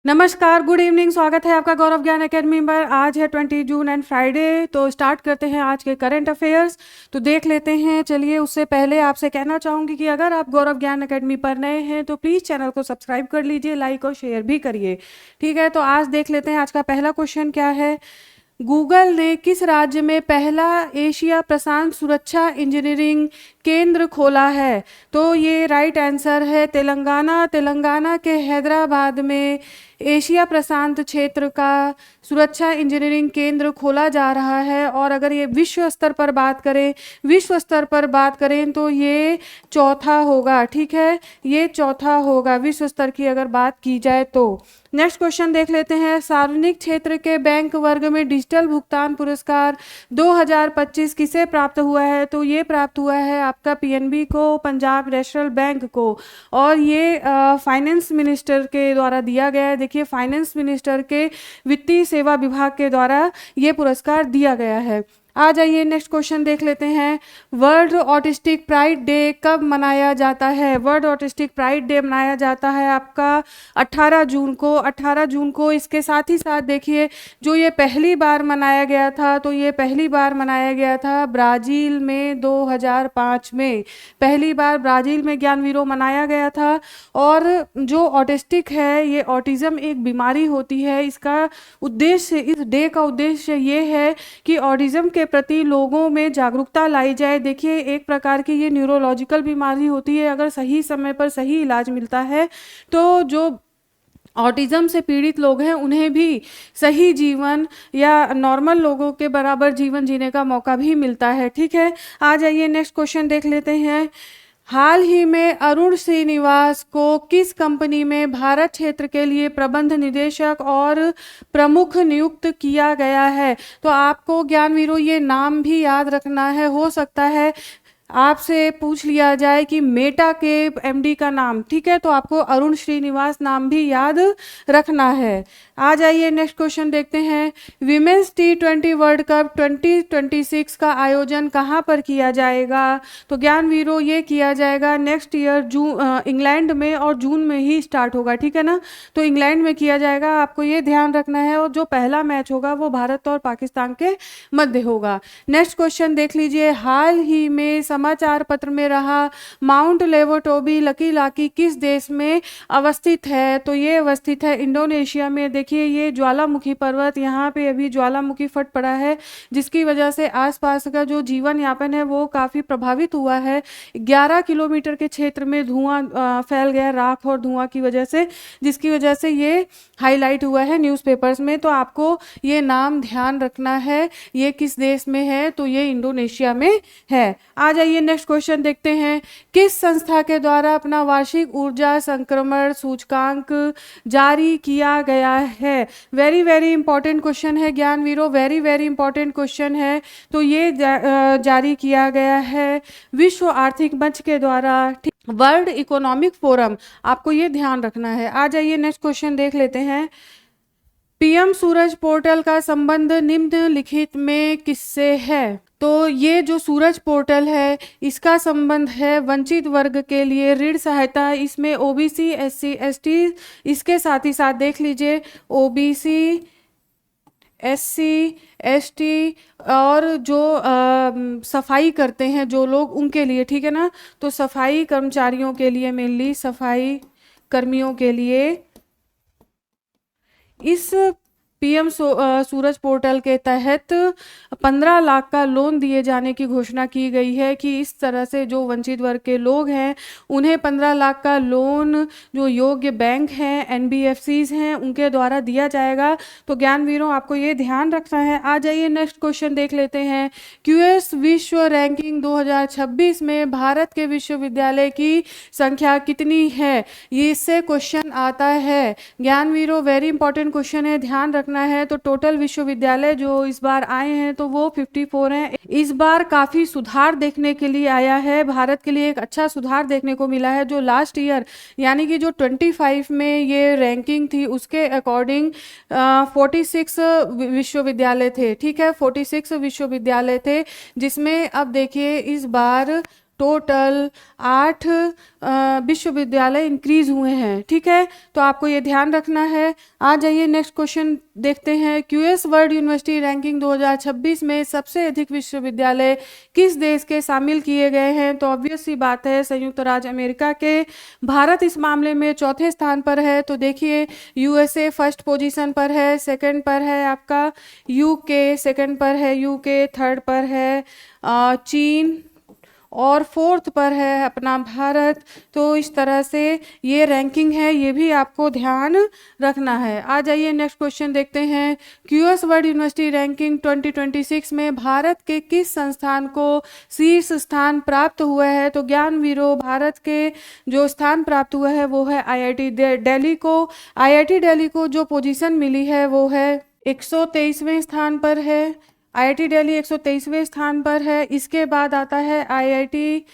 नमस्कार, good evening. स्वागत है आपका गौरव ज्ञान एकेडमी पर। आज है 20 जून एंड फ्राइडे। तो स्टार्ट करते हैं आज के करंट अफेयर्स। तो देख लेते हैं। चलिए, उससे पहले आपसे कहना चाहूँगी कि अगर आप गौरव ज्ञान एकेडमी पर नए हैं तो प्लीज़ चैनल को सब्सक्राइब कर लीजिए, लाइक और शेयर भी करिए। ठीक है, तो आज देख लेते हैं आज का पहला क्वेश्चन क्या है। गूगल ने किस राज्य में पहला एशिया प्रशांत सुरक्षा इंजीनियरिंग केंद्र खोला है? तो ये राइट आंसर है तेलंगाना। तेलंगाना के हैदराबाद में एशिया प्रशांत क्षेत्र का सुरक्षा इंजीनियरिंग केंद्र खोला जा रहा है। और अगर ये विश्व स्तर पर बात करें तो ये चौथा होगा। ठीक है, ये चौथा होगा विश्व स्तर की अगर बात की जाए तो। नेक्स्ट क्वेश्चन देख लेते हैं। सार्वजनिक क्षेत्र के बैंक वर्ग में डिजिटल भुगतान पुरस्कार 2025 किसे प्राप्त हुआ है? तो ये प्राप्त हुआ है आपका पीएनबी को, पंजाब नेशनल बैंक को। और ये फाइनेंस मिनिस्टर के द्वारा दिया गया है। देखिए, फाइनेंस मिनिस्टर के वित्तीय सेवा विभाग के द्वारा ये पुरस्कार दिया गया है। आ जाइए, नेक्स्ट क्वेश्चन देख लेते हैं। वर्ल्ड ऑटिस्टिक प्राइड डे कब मनाया जाता है? वर्ल्ड ऑटिस्टिक प्राइड डे मनाया जाता है आपका 18 जून को। 18 जून को। इसके साथ ही साथ देखिए, जो ये पहली बार मनाया गया था, तो ये पहली बार मनाया गया था ब्राज़ील में 2005 में। पहली बार ब्राज़ील में ज्ञानवीरों मनाया गया था। और जो ऑटिस्टिक है, ये ऑटिज़म एक बीमारी होती है। इसका उद्देश्य, इस डे का उद्देश्य ये है कि ऑटिज़म के प्रति लोगों में जागरूकता लाई जाए। देखिए, एक प्रकार की ये न्यूरोलॉजिकल बीमारी होती है। अगर सही समय पर सही इलाज मिलता है तो जो ऑटिज़म से पीड़ित लोग हैं उन्हें भी सही जीवन या नॉर्मल लोगों के बराबर जीवन जीने का मौका भी मिलता है। ठीक है, आ जाइए, नेक्स्ट क्वेश्चन देख लेते हैं। हाल ही में अरुण श्रीनिवास को किस कंपनी में भारत क्षेत्र के लिए प्रबंध निदेशक और प्रमुख नियुक्त किया गया है? तो आपको ज्ञानवीरों ये नाम भी याद रखना है। हो सकता है आपसे पूछ लिया जाए कि मेटा के एमडी का नाम। ठीक है, तो आपको अरुण श्रीनिवास नाम भी याद रखना है। आ जाइए, नेक्स्ट क्वेश्चन देखते हैं। विमेंस T20 वर्ल्ड कप 2026 का आयोजन कहाँ पर किया जाएगा? तो ज्ञानवीरों, ये किया जाएगा नेक्स्ट ईयर इंग्लैंड में, और जून में ही स्टार्ट होगा। ठीक है ना, तो इंग्लैंड में किया जाएगा, आपको ये ध्यान रखना है। और जो पहला मैच होगा वो भारत और पाकिस्तान के मध्य होगा। नेक्स्ट क्वेश्चन देख लीजिए। हाल ही में समाचार पत्र में रहा माउंट लेवोटोबी लकी लाकी किस देश में अवस्थित है? तो ये अवस्थित है इंडोनेशिया में। देखिए, ये ज्वालामुखी पर्वत, यहाँ पे अभी ज्वालामुखी फट पड़ा है, जिसकी वजह से आसपास का जो जीवन यापन है वो काफ़ी प्रभावित हुआ है। 11 किलोमीटर के क्षेत्र में धुआं फैल गया, राख और धुआं की वजह से, जिसकी वजह से ये हाईलाइट हुआ है न्यूज़पेपर्स में। तो आपको ये नाम ध्यान रखना है। ये किस देश में है? तो ये इंडोनेशिया में है। आ जाइए, नेक्स्ट क्वेश्चन देखते हैं। किस संस्था के द्वारा अपना वार्षिक ऊर्जा संक्रमण सूचकांक जारी किया गया है? वेरी वेरी इंपॉर्टेंट क्वेश्चन है ज्ञानवीरों, वेरी वेरी इंपॉर्टेंट क्वेश्चन है। तो ये जारी किया गया है विश्व आर्थिक मंच के द्वारा, वर्ल्ड इकोनॉमिक फोरम। आपको ये ध्यान रखना है। आ जाइए, नेक्स्ट क्वेश्चन देख लेते हैं। पीएम सूरज पोर्टल का संबंध निम्नलिखित में किससे है? तो ये जो सूरज पोर्टल है, इसका संबंध है वंचित वर्ग के लिए ऋण सहायता। इसमें ओबीसी, एससी, एसटी, इसके साथ ही साथ देख लीजिए ओबीसी, एससी, एसटी और जो सफाई करते हैं जो लोग, उनके लिए। ठीक है ना, तो सफाई कर्मचारियों के लिए, मेनली सफाई कर्मियों के लिए इस पीएम सूरज पोर्टल के तहत 15 लाख का लोन दिए जाने की घोषणा की गई है। कि इस तरह से जो वंचित वर्ग के लोग हैं उन्हें 15 लाख का लोन जो योग्य बैंक हैं, एनबीएफसीज हैं, उनके द्वारा दिया जाएगा। तो ज्ञानवीरों, आपको ये ध्यान रखना है। आ जाइए, नेक्स्ट क्वेश्चन देख लेते हैं। क्यूएस विश्व रैंकिंग 2026 में भारत के विश्वविद्यालय की संख्या कितनी है? ये इससे क्वेश्चन आता है ज्ञानवीरों, वेरी इंपॉर्टेंट क्वेश्चन है, ध्यान रखना है। तो टोटल विश्वविद्यालय जो इस बार आए हैं तो वो 54 हैं। इस बार काफ़ी सुधार देखने के लिए आया है। भारत के लिए एक अच्छा सुधार देखने को मिला है। जो लास्ट ईयर यानी कि जो 25 में ये रैंकिंग थी, उसके अकॉर्डिंग 46 विश्वविद्यालय थे। ठीक है, 46 विश्वविद्यालय थे, जिसमें अब देखिए इस बार टोटल 8 विश्वविद्यालय इंक्रीज हुए हैं। ठीक है, तो आपको ये ध्यान रखना है। आ जाइए नेक्स्ट क्वेश्चन देखते हैं। क्यूएस वर्ल्ड यूनिवर्सिटी रैंकिंग 2026 में सबसे अधिक विश्वविद्यालय किस देश के शामिल किए गए हैं? तो ऑब्वियस सी बात है, संयुक्त राज्य अमेरिका के। भारत इस मामले में चौथे स्थान पर है। तो देखिए, यूएसए फर्स्ट पोजीशन पर है, सेकंड पर है आपका यूके, सेकंड पर है यूके, थर्ड पर है चीन और फोर्थ पर है अपना भारत। तो इस तरह से ये रैंकिंग है, ये भी आपको ध्यान रखना है। आ जाइए नेक्स्ट क्वेश्चन देखते हैं। क्यूएस वर्ल्ड यूनिवर्सिटी रैंकिंग 2026 में भारत के किस संस्थान को शीर्ष स्थान प्राप्त हुआ है? तो ज्ञानवीरों, भारत के जो स्थान प्राप्त हुआ है वो है आईआईटी दिल्ली को। आईआईटी दिल्ली को जो पोजीशन मिली है वो है 123वें स्थान पर है। आईआईटी दिल्ली 123वें स्थान पर है। इसके बाद आता है आईआईटी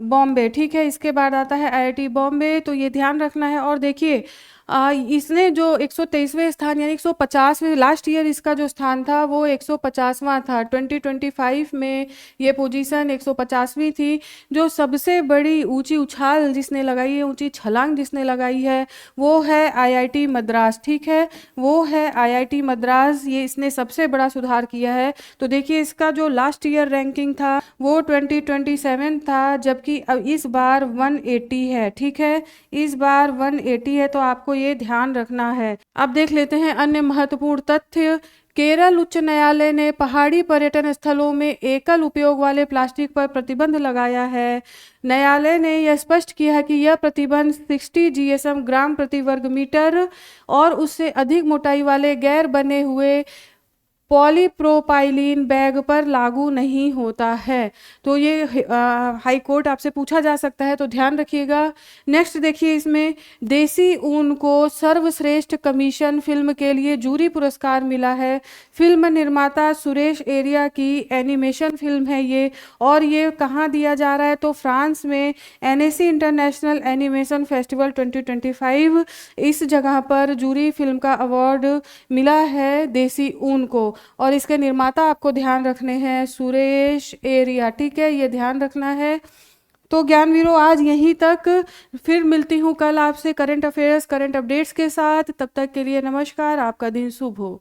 बॉम्बे। ठीक है, इसके बाद आता है आईआईटी बॉम्बे। तो ये ध्यान रखना है। और देखिए, इसने जो 123वें स्थान यानी 150वें, लास्ट ईयर इसका जो स्थान था वो 150वां था। 2025 में ये पोजीशन 150वीं थी। जो सबसे बड़ी ऊंची उछाल जिसने लगाई है, ऊंची छलांग जिसने लगाई है, वो है आईआईटी मद्रास। ठीक है, वो है आईआईटी मद्रास। ये इसने सबसे बड़ा सुधार किया है। तो देखिए, इसका जो लास्ट ईयर रैंकिंग था वो 2027 था, जबकि अब इस बार 180 है। ठीक है, इस बार 180 है, तो आपको ये ध्यान रखना है। अब देख लेते हैं अन्य महत्वपूर्ण तथ्य। केरल उच्च न्यायालय ने पहाड़ी पर्यटन स्थलों में एकल उपयोग वाले प्लास्टिक पर प्रतिबंध लगाया है। न्यायालय ने यह स्पष्ट किया है कि यह प्रतिबंध 60 जीएसएम ग्राम प्रति वर्ग मीटर और उससे अधिक मोटाई वाले गैर बने हुए पॉलीप्रोपाइलीन बैग पर लागू नहीं होता है। तो ये हाई कोर्ट आपसे पूछा जा सकता है, तो ध्यान रखिएगा। नेक्स्ट देखिए, इसमें देसी ऊन को सर्वश्रेष्ठ कमीशन फिल्म के लिए जूरी पुरस्कार मिला है। फिल्म निर्माता सुरेश एरिया की एनिमेशन फिल्म है ये, और ये कहाँ दिया जा रहा है? तो फ्रांस में एनएसी इंटरनेशनल एनिमेशन फेस्टिवल 2025, इस जगह पर जूरी फिल्म का अवार्ड मिला है देसी ऊन को। और इसके निर्माता आपको ध्यान रखने हैं, सुरेश एरिया। ठीक है, ये ध्यान रखना है। तो ज्ञानवीरों, आज यहीं तक। फिर मिलती हूँ कल आपसे करंट अफेयर्स, करंट अपडेट्स के साथ। तब तक के लिए नमस्कार, आपका दिन शुभ हो।